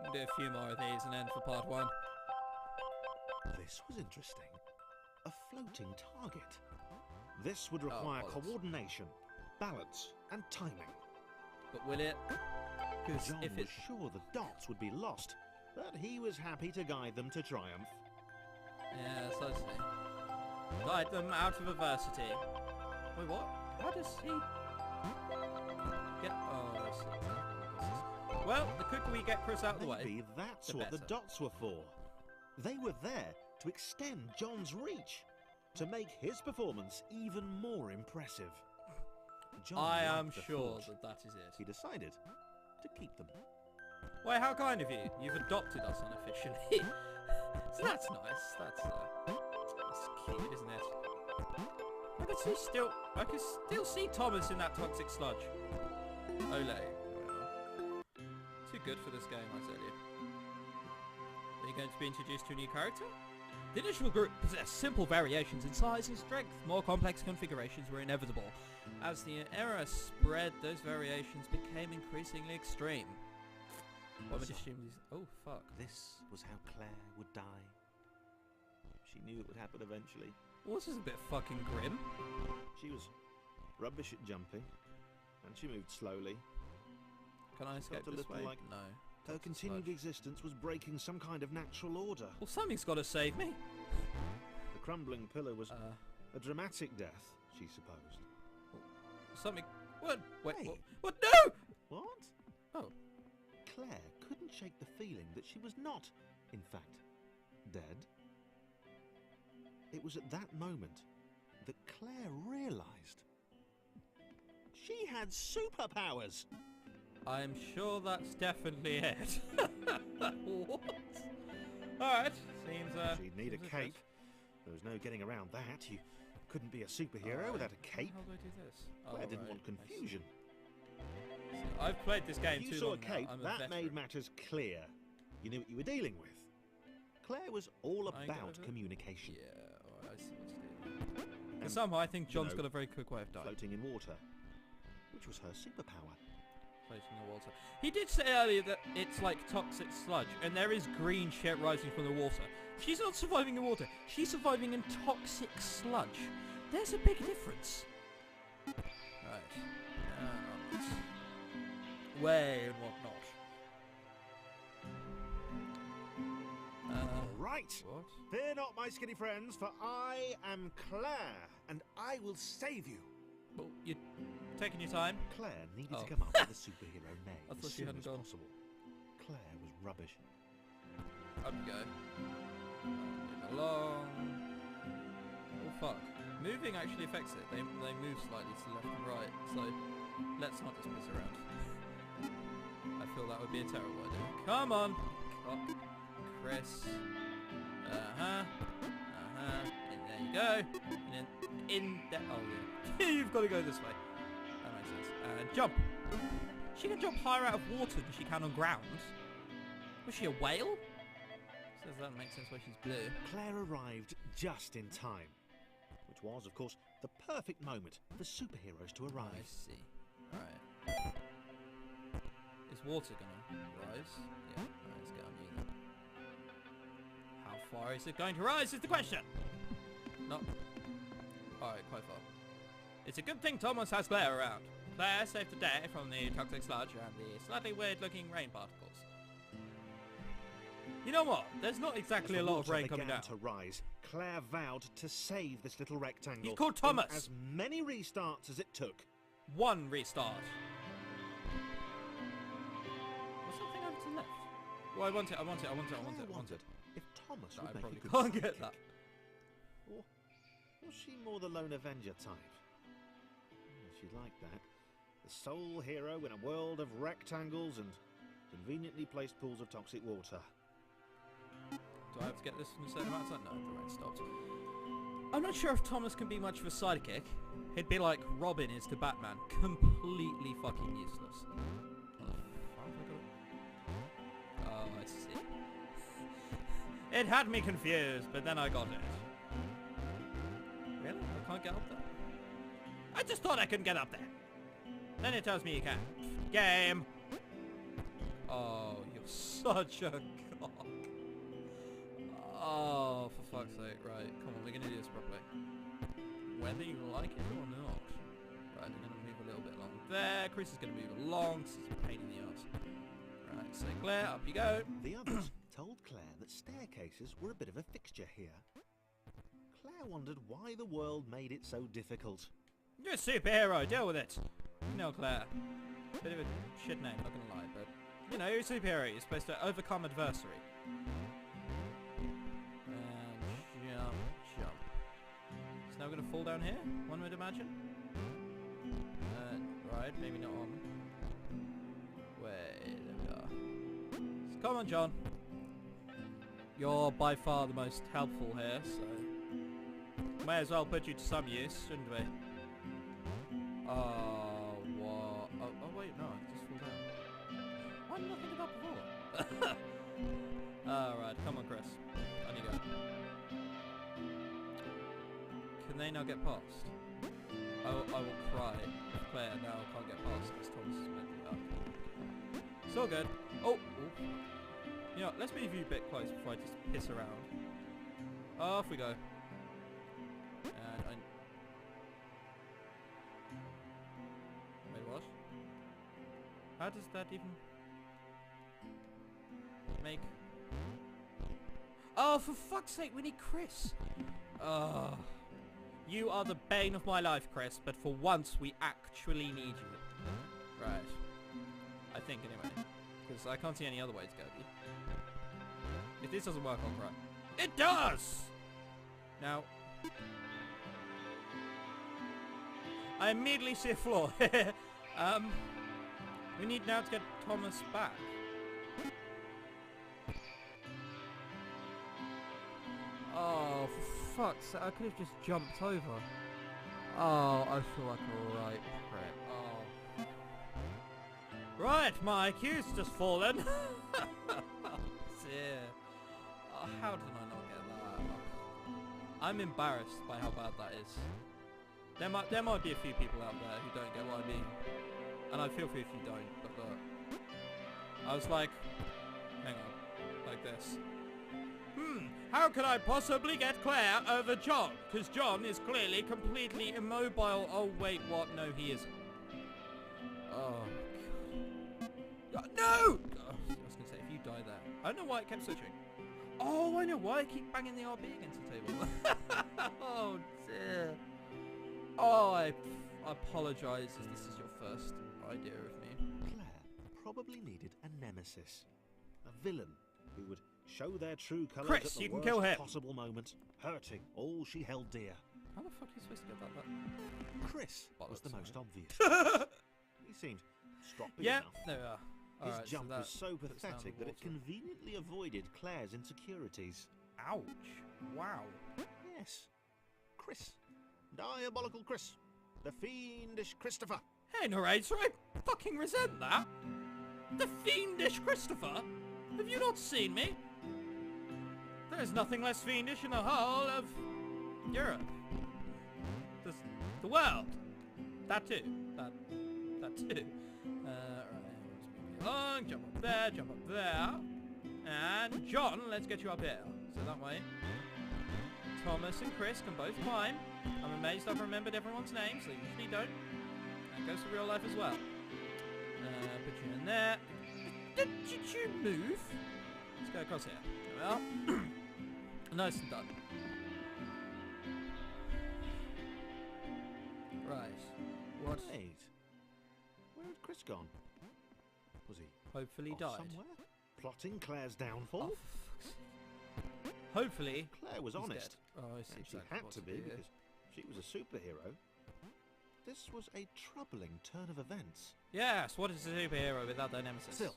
We'll do a few more of these and end for part 1. This was interesting. A floating target. This would require coordination, balance, and timing. But will it? Because John if was sure the dots would be lost, but he was happy to guide them to triumph. Yes, I see. Guide them out of adversity. Wait, what? How does he get? Oh, I see. Well, the quicker we get Chris out of the way, maybe that's the what better. the dots were for. They were there to extend John's reach, to make his performance even more impressive. John I am liked the sure thought. that is it. He decided to keep them. Why, how kind of you. You've adopted us unofficially. So that's nice. That's cute, isn't it? I can still see Thomas in that toxic sludge. Ole. Well, too good for this game, I tell you. Are you going to be introduced to a new character? The initial group possessed simple variations in size and strength. More complex configurations were inevitable. As the era spread, those variations became increasingly extreme. One would assume these... Oh, fuck. This was how Claire would die. She knew it would happen eventually. Well, this is a bit fucking grim. She was rubbish at jumping, and she moved slowly. Can I escape Felt a this little way? like No. Her Toxic continued sludge. existence was breaking some kind of natural order. Well, something's got to save me. The crumbling pillar was Uh, a dramatic death, she supposed. something... What? Wait, Hey. what? No! What? Oh. Claire couldn't shake the feeling that she was not, in fact, dead. It was at that moment that Claire realised she had superpowers. I'm sure that's definitely it. What? Alright, seems, She'd need a seems cape. There was no getting around that. You couldn't be a superhero without a cape. How do I do this? Claire didn't right, want I see. confusion. See, I've played this game If you too saw long a cape, now. I'm a that veteran. made matters clear. You knew what you were dealing with. Claire was all I get about it. communication. Yeah, alright, I see what to do. And, And somehow I think John's know, got a very quick way of dying. floating in water, which was her superpower. Floating in the water. He did say earlier that it's like toxic sludge, and there is green shit rising from the water. She's not surviving in water. She's surviving in toxic sludge. There's a big difference. Right. Way and whatnot. Right. What? Fear not, my skinny friends, for I am Claire, and I will save you. Well, you're taking your time. Claire needed Oh. to come up with a superhero name I thought as she soon hadn't as gone. possible. Claire was rubbish. Up you go. Move along. Oh fuck. Moving actually affects it. They move slightly to the left and right, so let's not just piss around. I feel that would be a terrible idea. Come on! Cock. Chris. And there you go. And then in there. Oh yeah. You've got to go this way. That makes sense. And jump. She can jump higher out of water than she can on ground. Was she a whale? Says that makes sense why she's blue. Claire arrived just in time, which was, of course, the perfect moment for superheroes to I arrive. see. Alright. Is water gonna rise? Yeah, alright, let's get on you then. How far is it going to rise is the question! No. Alright, quite far. It's a good thing Thomas has Claire around. Claire saved the day from the toxic sludge and the slightly weird looking rain particles. You know what? There's not exactly As a the lot of water rain coming began down. to rise, Claire vowed to save this little rectangle. He's called in Thomas. as many restarts as it took. One restart. What's that thing over to the left? Well, I want it. Claire wondered if Thomas No, would I make probably a good can't get sidekick. that. Or was she more the lone Avenger type? She liked that. The sole hero in a world of rectangles and conveniently placed pools of toxic water. Do I have to get this in a certain amount of time? No, the rain stopped. I'm not sure if Thomas can be much of a sidekick. He'd be like Robin is to Batman. Completely fucking useless. Oh, I see. It had me confused, but then I got it. Really? I can't get up there? I just thought I couldn't get up there. Then it tells me you can. Game! Oh, you're such a cock. Oh, for fuck's sake. Right, come on, we're going to do this properly. Whether you like it or not. Right, we're going to move a little bit along there. Chris is going to move along, because it's a pain in the arse. Right, so Claire, up you go. The others told Claire that staircases were a bit of a fixture here. Claire wondered why the world made it so difficult. You're a superhero, deal with it. You know, Claire. Bit of a shit name, not gonna lie, but... You know, you're a superhero, you're supposed to overcome adversity. And jump, jump. It's now gonna fall down here, one would imagine. Right, maybe not on. Wait, there we are. So come on, John. You're by far the most helpful here, so... May as well put you to some use, shouldn't we? What? Oh wait, no, I can just fall down. Why did I think of that before? Alright, come on, Chris. On you go. Can they now get past? Oh, I will cry if Claire now can't get past because Thomas is meant to be up. It's all good. Oh! You know, let's move you a bit close before I just piss around. Off we go. And wait, what? How does that even make... Oh, for fuck's sake, we need Chris! Oh. You are the bane of my life, Chris, but for once we actually need you. Right. I think, anyway. Because I can't see any other way to go. If this doesn't work, I'll cry. It does! Now... I immediately see a flaw. We need now to get Thomas back. Oh, for fuck's sake, I could have just jumped over. Oh, I feel like a right prick. Oh. Right, my IQ's just fallen. Dear. Oh, how did I not get that? I'm embarrassed by how bad that is. There might be a few people out there who don't get what I mean. And I feel for you if you don't, but look. I was like, hang on, like this. How can I possibly get Claire over John? Because John is clearly completely immobile. Oh, wait, what? No, he isn't. Oh, God. No! Oh, I was going to say, if you die there. I don't know why it kept switching. Oh, I know why I keep banging the RB against the table. Oh, dear. Oh, I apologise if this is your first idea of me. Claire probably needed a nemesis. A villain who would show their true colours Chris, at the you can kill him. possible moment, hurting all she held dear. How the fuck are you supposed to get that? Chris was the most obvious. He seemed stroppy Yeah, enough. there we are. His Alright, jump so was so puts down pathetic the that it water. conveniently avoided Claire's insecurities. Ouch. Wow. Yes. Chris. Diabolical Chris. The fiendish Christopher. Hey, narrator, I fucking resent that. The fiendish Christopher? Have you not seen me? There's nothing less fiendish in the whole of Europe. The world. That too. That too. Right, let's move along. Jump up there. And John, let's get you up here. So that way, Thomas and Chris can both climb. I'm amazed I've remembered everyone's names. They usually don't. That goes for real life as well. Put you in there. Did you move? Let's go across here. There we are. Nice and done. Right. What? Wait. Where had Chris gone? Was he Hopefully off died. somewhere? Plotting Claire's downfall? Oh, for fuck's sake. Hopefully. Claire was he's honest. dead. Oh, I see And she exactly had what to be do here. because she was a superhero. This was a troubling turn of events. Yes, what is a superhero without their nemesis? Still,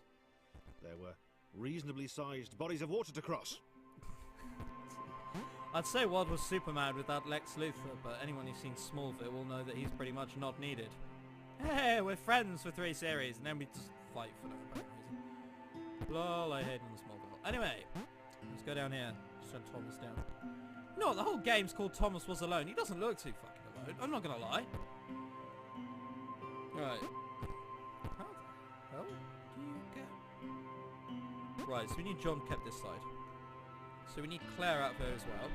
there were reasonably sized bodies of water to cross. I'd say what was Superman without Lex Luthor, but anyone who's seen Smallville will know that he's pretty much not needed. Hey, we're friends for 3 series, and then we just fight for no apparent reason. Lol, I hate him in Smallville. Anyway, let's go down here. Send Thomas down. No, the whole game's called Thomas Was Alone. He doesn't look too fucking alone. I'm not gonna lie. Right. How the hell do you get Right, so we need John kept this side. So we need Claire out there as well.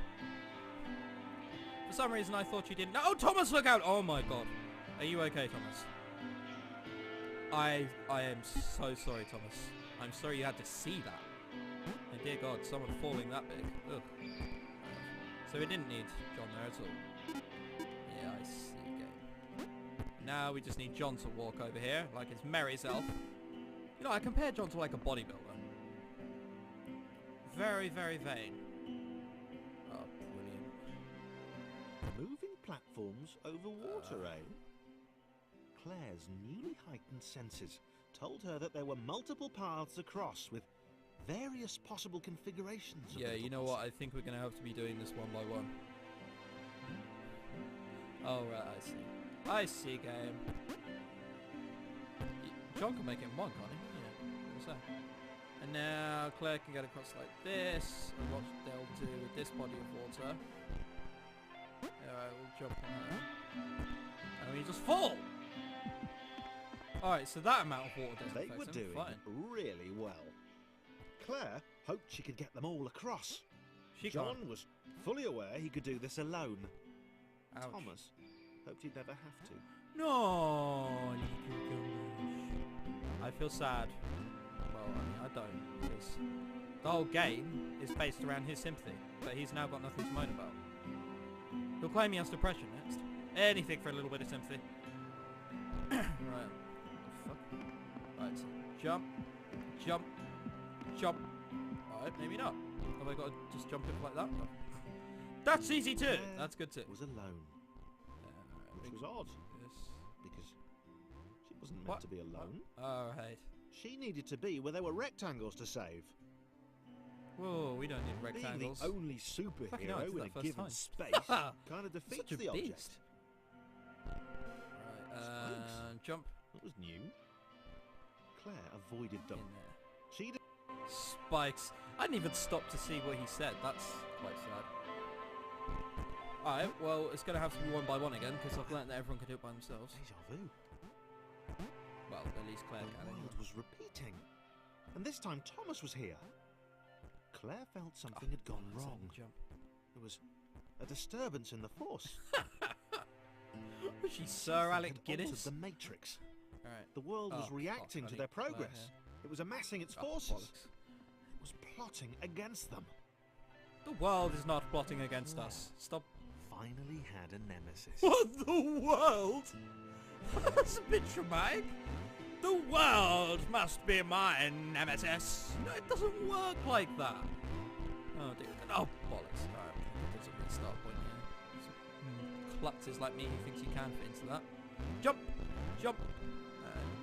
For some reason I thought you didn't. Oh, Thomas, look out! Oh my god. Are you okay, Thomas? I am so sorry, Thomas. I'm sorry you had to see that. And dear God, someone falling that big. Ugh. So we didn't need John there at all. Yeah, I see. Okay. Now we just need John to walk over here like his merry self. You know, I compare John to like a bodybuilder. Very, very vain. Oh, brilliant. Moving platforms over water, eh? Claire's newly heightened senses told her that there were multiple paths across with various possible configurations of Yeah, the you know tunnels. what? I think we're going to have to be doing this one by one. Oh, right, I see. I see, game. John can make it in one, can't he? Yeah, what's that? And now Claire can get across like this, and what they'll do with this body of water. Alright, we'll jump on that. And we just fall! Alright, so that amount of water doesn't They affect were them. doing Fine. really well. Claire hoped she could get them all across. She John can't. was fully aware he could do this alone. Ouch. Thomas hoped he'd never have to. No, little gosh. I feel sad. Well, I mean, I don't, because the whole game is based around his sympathy, but he's now got nothing to moan about. He'll claim he has depression next. Anything for a little bit of sympathy. Right. What the fuck? Right, so jump, jump, jump. Alright, maybe not. Have I got to just jump it like that? No. That's easy too! Claire That's good too. was alone, which was odd, because she wasn't meant What? to be alone. Alright. She needed to be where there were rectangles to save. Whoa, we don't need rectangles. Being the only Fucking hell, I superhero did in that a first given time. space kind of defeats Such a the object. beast. Right, jump That was new. Claire avoided them. in there. She did. Spikes. I didn't even stop to see what he said. That's quite sad. Alright, well, it's going to have to be one by one again, because I've learnt that everyone can do it by themselves. Deja vu. Well, at least Claire The can. world anyway. was repeating, and this time Thomas was here. Claire felt something had gone Let's wrong. jump. There was a disturbance in the force. Was she Sir Something Alec had altered Guinness? the Matrix. Alright. The world was Oh, reacting fuck, to I their need Claire progress. here. It was amassing its Oh, forces. bollocks. It was plotting against them. The world is not plotting against us. Stop. Finally had a nemesis. What, the world? That's a bit dramatic. The world must be my nemesis. No, it doesn't work like that. Oh dear. Oh, bollocks. Alright, there's a restart point here. Klutzes like me who thinks you can fit into that. Jump! Jump!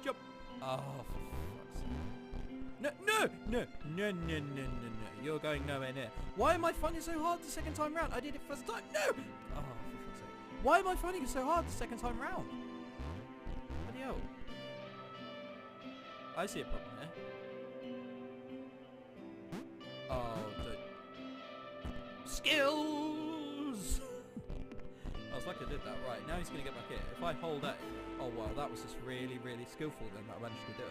Jump! Oh, for fuck's sake. No, no, no, no, no, no, no, no. You're going nowhere near. Why am I finding it so hard the second time round? I did it first time. No! Oh, for fuck's sake. Why am I finding it so hard the second time round? Bloody hell. I see a problem here. Oh, skills! I was lucky I did that. Right, now he's going to get back here. If I hold A... Oh, wow, that was just really, really skillful then that I managed to do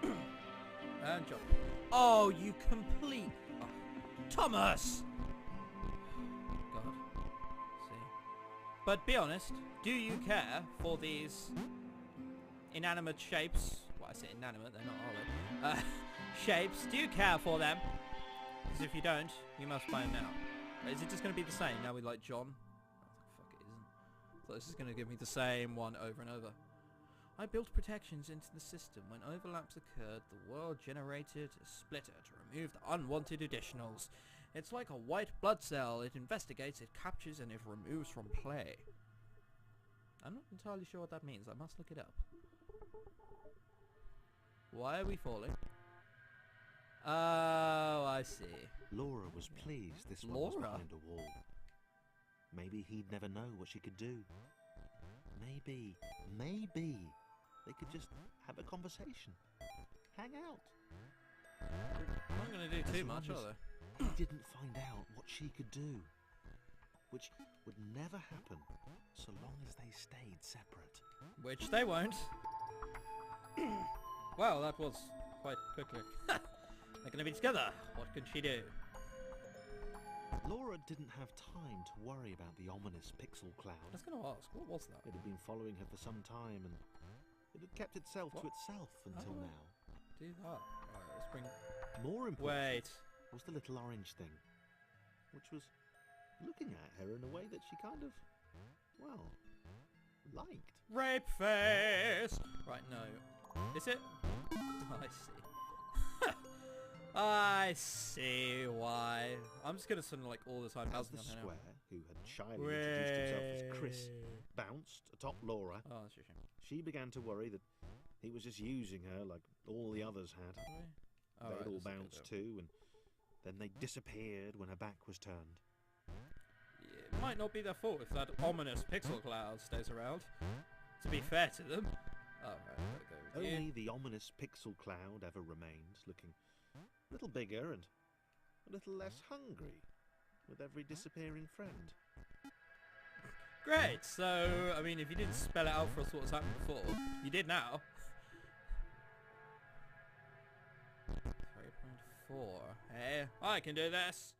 it. And jump. Oh, you complete... Oh, Thomas! God. See. But be honest, do you care for these inanimate shapes? Well, I say inanimate, they're not, are they? Shapes, do you care for them? Because if you don't, you must buy them now. But is it just going to be the same now with like John? Oh, fuck, it isn't. So this is going to give me the same one over and over. I built protections into the system. When overlaps occurred, the world generated a splitter to remove the unwanted additionals. It's like a white blood cell. It investigates, it captures, and it removes from play. I'm not entirely sure what that means. I must look it up. Why are we falling? Oh, I see. Laura was pleased this one was Laura? behind a wall. Maybe he'd never know what she could do. Maybe they could just have a conversation. Hang out. I'm not going to do As too long much, as are they? He didn't find out what she could do. Which would never happen so long as they stayed separate. Which they won't. Well, that was quite quickly. Like going to be together. What can she do? Laura didn't have time to worry about the ominous pixel I cloud. was going to ask, what was that? It had been following her for some time, and it had kept itself to itself until Oh. now. Do that. Right, let's bring... More important Wait. was the little orange thing, which was looking at her in a way that she kind of, well, liked. Rape face! Right, no. Is it? I see. I see why. I'm just going to sort of like all the time. As the square, who had shyly introduced himself as Chris, bounced atop Laura, Oh, that's a shame. she began to worry that he was just using her like all the others had. Oh, They'd right, all that's a good bounced deal. too, and then they disappeared when her back was turned. It might not be their fault if that ominous pixel cloud stays around. To be fair to them. Oh, right, I've got to go with you. Only the ominous pixel cloud ever remained, looking a little bigger and a little less hungry with every disappearing friend. Great, so, I mean, if you didn't spell it out for us what was happening before, you did now. 3.4. Hey, I can do this.